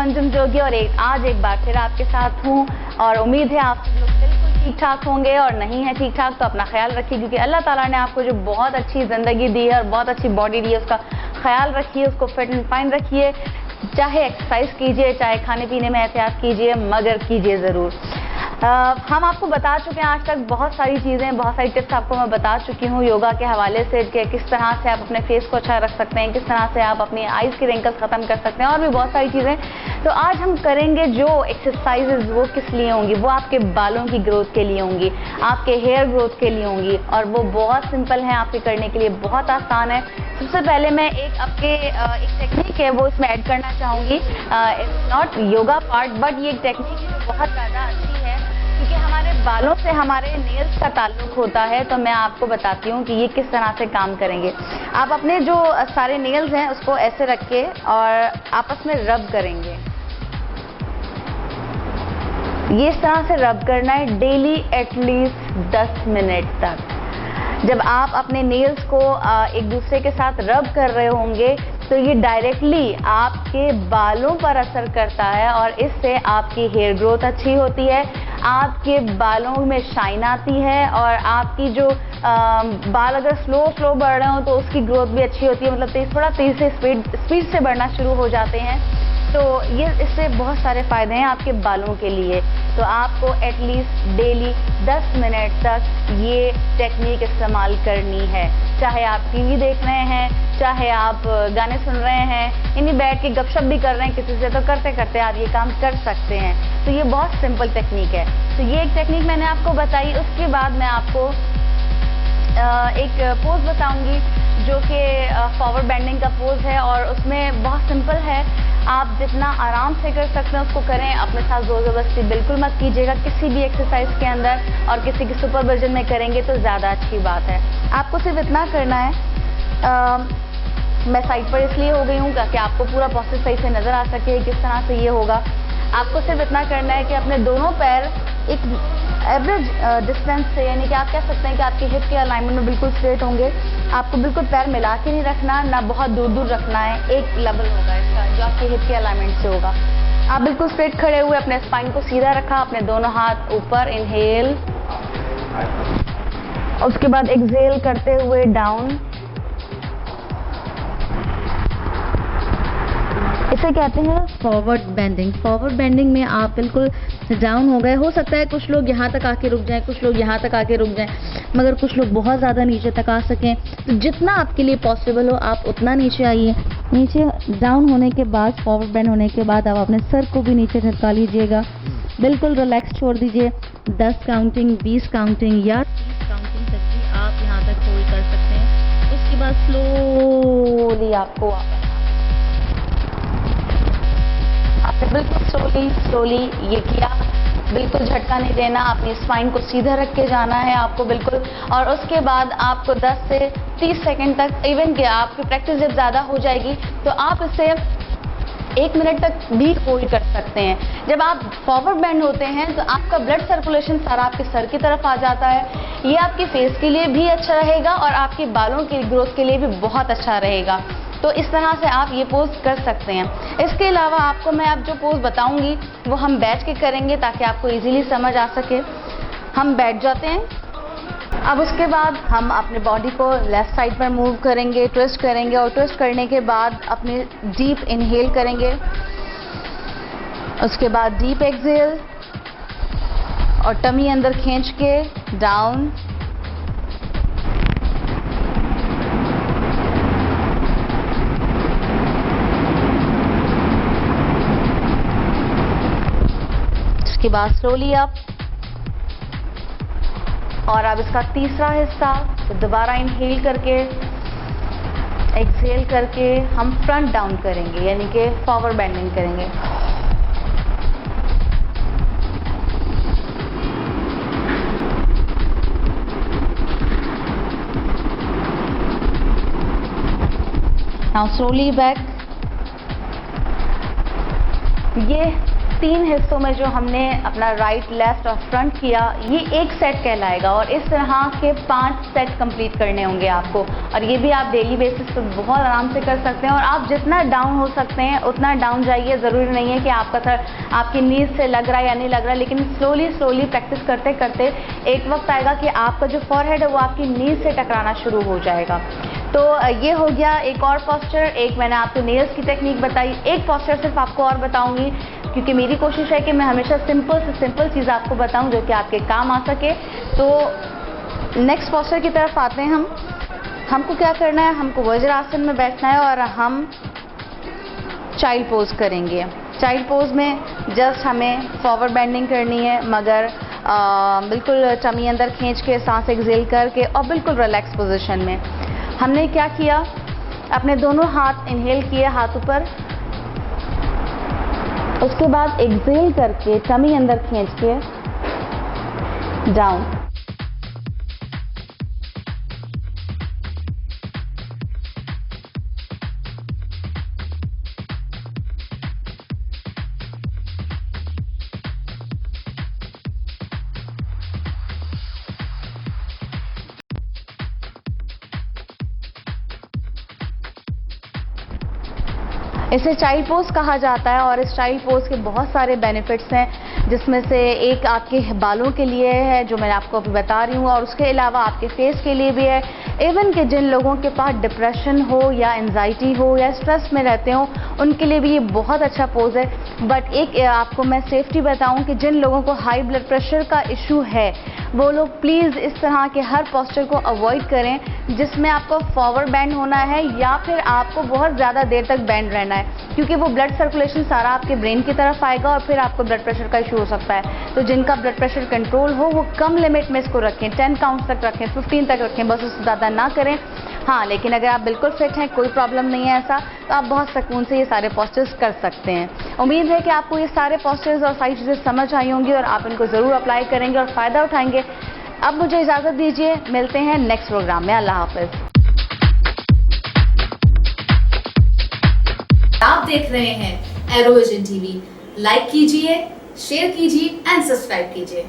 अंजुम जोगी और आज एक बार फिर आपके साथ हूँ और उम्मीद है आप सब लोग बिल्कुल ठीक ठाक होंगे और नहीं है ठीक ठाक तो अपना ख्याल रखिए, क्योंकि अल्लाह ताला ने आपको जो बहुत अच्छी ज़िंदगी दी है और बहुत अच्छी बॉडी दी है उसका ख्याल रखिए, उसको फिट एंड फाइन रखिए। चाहे एक्सरसाइज कीजिए, चाहे खाने पीने में एहतियात कीजिए, मगर कीजिए ज़रूर। हम आपको बता चुके हैं आज तक बहुत सारी चीज़ें, बहुत सारी टिप्स आपको मैं बता चुकी हूँ योगा के हवाले से कि किस तरह से आप अपने फेस को अच्छा रख सकते हैं, किस तरह से आप अपनी आइज़ की रिंकल्स ख़त्म कर सकते हैं और भी बहुत सारी चीज़ें। तो आज हम करेंगे जो एक्सरसाइजेज वो किस लिए होंगी, वो आपके बालों की ग्रोथ के लिए होंगी, आपके हेयर ग्रोथ के लिए होंगी और वो बहुत सिंपल है, आपके करने के लिए बहुत आसान है। सबसे पहले मैं एक टेक्निक है वो इसमें ऐड करना चाहूँगी। It's not yoga part but ये एक टेक्निक है जो बहुत ज़्यादा अच्छी है क्योंकि हमारे बालों से हमारे नेल्स का ताल्लुक होता है। तो मैं आपको बताती हूँ कि ये किस तरह से काम करेंगे। आप अपने जो सारे नेल्स हैं उसको ऐसे रख के और आपस में रब करेंगे। ये इस तरह से रब करना है डेली एटलीस्ट 10 मिनट तक। जब आप अपने नेल्स को एक दूसरे के साथ रब कर रहे होंगे तो ये डायरेक्टली आपके बालों पर असर करता है और इससे आपकी हेयर ग्रोथ अच्छी होती है, आपके बालों में शाइन आती है और आपकी जो बाल अगर स्लो बढ़ रहे हो तो उसकी ग्रोथ भी अच्छी होती है, मतलब थोड़ा तेज से स्पीड से बढ़ना शुरू हो जाते हैं। तो ये इससे बहुत सारे फ़ायदे हैं आपके बालों के लिए। तो आपको एटलीस्ट डेली 10 मिनट तक ये टेक्निक इस्तेमाल करनी है, चाहे आप टीवी देख रहे हैं, चाहे आप गाने सुन रहे हैं, यानी बैठ के गपशप भी कर रहे हैं किसी से, तो करते करते आप ये काम कर सकते हैं। तो ये बहुत सिंपल टेक्निक है। तो ये एक टेक्निक मैंने आपको बताई। उसके बाद मैं आपको एक पोज बताऊंगी जो कि फॉरवर्ड बेंडिंग का पोज है और उसमें बहुत सिंपल है। आप जितना आराम से कर सकते हैं उसको करें, अपने साथ जोर ज़बरदस्ती बिल्कुल मत कीजिएगा किसी भी एक्सरसाइज के अंदर, और किसी की सुपरविजन में करेंगे तो ज़्यादा अच्छी बात है। आपको सिर्फ इतना करना है, मैं साइड पर इसलिए हो गई हूँ ताकि आपको पूरा प्रोसेस सही से नज़र आ सके किस तरह से ये होगा। आपको सिर्फ इतना करना है कि अपने दोनों पैर एक एवरेज डिस्टेंस से, यानी कि आप कह सकते हैं कि आपके हिप के अलाइनमेंट में बिल्कुल स्ट्रेट होंगे। आपको बिल्कुल पैर मिला के नहीं रखना, ना बहुत दूर दूर रखना है, एक लेवल होगा इसका जो आपके हिप के अलाइनमेंट से होगा। आप बिल्कुल स्ट्रेट खड़े हुए अपने स्पाइन को सीधा रखा, अपने दोनों हाथ ऊपर, इनहेल, उसके बाद एक्सहेल करते हुए डाउन। इसे कहते हैं फॉरवर्ड बेंडिंग। फॉरवर्ड बेंडिंग में आप बिल्कुल डाउन हो गए। हो सकता है कुछ लोग यहाँ तक आके रुक जाएं, कुछ लोग यहाँ तक आके रुक जाएं, मगर कुछ लोग बहुत ज़्यादा नीचे तक आ सकें। तो जितना आपके लिए पॉसिबल हो आप उतना नीचे आइए। नीचे डाउन होने के बाद, फॉरवर्ड बेंड होने के बाद आप अपने सर को भी नीचे झटका लीजिएगा। बिल्कुल रिलैक्स छोड़ दीजिए। 10 काउंटिंग, 20 काउंटिंग या 30 काउंटिंग तक भी आप यहाँ तक होल्ड कर सकते हैं। उसके बाद स्लोली आपको आपने बिल्कुल स्लोली ये किया, बिल्कुल झटका नहीं देना, अपनी स्पाइन को सीधा रख के जाना है आपको बिल्कुल। और उसके बाद आपको 10 से 30 सेकंड तक, इवन कि आपकी प्रैक्टिस जब ज़्यादा हो जाएगी तो आप इसे 1 मिनट तक भी होल्ड कर सकते हैं। जब आप फॉरवर्ड बेंड होते हैं तो आपका ब्लड सर्कुलेशन सारा आपके सर की तरफ आ जाता है। ये आपके फेस के लिए भी अच्छा रहेगा और आपके बालों की ग्रोथ के लिए भी बहुत अच्छा रहेगा। तो इस तरह से आप ये पोज कर सकते हैं। इसके अलावा आपको मैं अब जो पोज बताऊंगी वो हम बैठ के करेंगे ताकि आपको इजीली समझ आ सके। हम बैठ जाते हैं। अब उसके बाद हम अपने बॉडी को लेफ्ट साइड पर मूव करेंगे, ट्विस्ट करेंगे और ट्विस्ट करने के बाद अपने डीप इनहेल करेंगे। उसके बाद डीप एक्सहेल और टमी अंदर खींच के डाउन। उसके बाद स्लोली अप और अब इसका तीसरा हिस्सा तो दोबारा इनहेल करके एक्सहेल करके हम फ्रंट डाउन करेंगे, यानी कि फॉरवर्ड बेंडिंग करेंगे। Now slowly back. ये 3 हिस्सों में जो हमने अपना राइट, लेफ्ट और फ्रंट किया, ये एक सेट कहलाएगा और इस तरह के 5 सेट कंप्लीट करने होंगे आपको। और ये भी आप डेली बेसिस पर बहुत आराम से कर सकते हैं और आप जितना डाउन हो सकते हैं उतना डाउन जाइए। ज़रूरी नहीं है कि आपका सर आपकी नीज से लग रहा है या नहीं लग रहा है, लेकिन स्लोली प्रैक्टिस करते करते एक वक्त आएगा कि आपका जो फॉरहेड है वो आपकी नीज से टकराना शुरू हो जाएगा। तो ये हो गया एक और पोस्चर। एक मैंने आपको नेल्स की टेक्निक बताई, एक पोस्चर सिर्फ आपको और बताऊंगी क्योंकि मेरी कोशिश है कि मैं हमेशा सिंपल से सिंपल चीज़ आपको बताऊं जो कि आपके काम आ सके। तो नेक्स्ट पोस्चर की तरफ आते हैं हमको क्या करना है, हमको वज्रासन में बैठना है और हम चाइल्ड पोज करेंगे। चाइल्ड पोज में जस्ट हमें फॉरवर्ड बेंडिंग करनी है, मगर बिल्कुल टमी अंदर खींच के, सांस एक्सहेल करके और बिल्कुल रिलैक्स पोजीशन में। हमने क्या किया, अपने दोनों हाथ इनहेल किए हाथ ऊपर, उसके बाद एक्सहेल करके टमी अंदर खींच के डाउन। इसे चाइल्ड पोज कहा जाता है और इस चाइल्ड पोज के बहुत सारे बेनिफिट्स हैं, जिसमें से एक आपके बालों के लिए है जो मैं आपको अभी बता रही हूँ और उसके अलावा आपके फेस के लिए भी है। इवन कि जिन लोगों के पास डिप्रेशन हो या एंजाइटी हो या स्ट्रेस में रहते हो उनके लिए भी ये बहुत अच्छा पोज है। बट एक आपको मैं सेफ्टी बताऊं कि जिन लोगों को हाई ब्लड प्रेशर का इशू है वो लोग प्लीज़ इस तरह के हर पोस्चर को अवॉइड करें जिसमें आपको फॉरवर्ड बेंड होना है या फिर आपको बहुत ज़्यादा देर तक बेंड रहना है, क्योंकि वो ब्लड सर्कुलेशन सारा आपके ब्रेन की तरफ आएगा और फिर आपको ब्लड प्रेशर का इशू हो सकता है। तो जिनका ब्लड प्रेशर कंट्रोल हो वो कम लिमिट में इसको रखें, 10 काउंट तक रखें, 15 तक रखें, बस उससे ज़्यादा ना करें। हाँ, लेकिन अगर आप बिल्कुल फिट हैं, कोई प्रॉब्लम नहीं है ऐसा, तो आप बहुत सुकून से ये सारे पोस्चर्स कर सकते हैं। उम्मीद है कि आपको ये सारे पोस्चर्स और सारी चीज़ें समझ आई होंगी और आप इनको ज़रूर अप्लाई करेंगे और फ़ायदा उठाएंगे। अब मुझे इजाज़त दीजिए, मिलते हैं नेक्स्ट प्रोग्राम में। अल्लाह हाफ़िज़। आप देख रहे हैं एरोविजन टीवी। लाइक कीजिए, शेयर कीजिए एंड सब्सक्राइब कीजिए।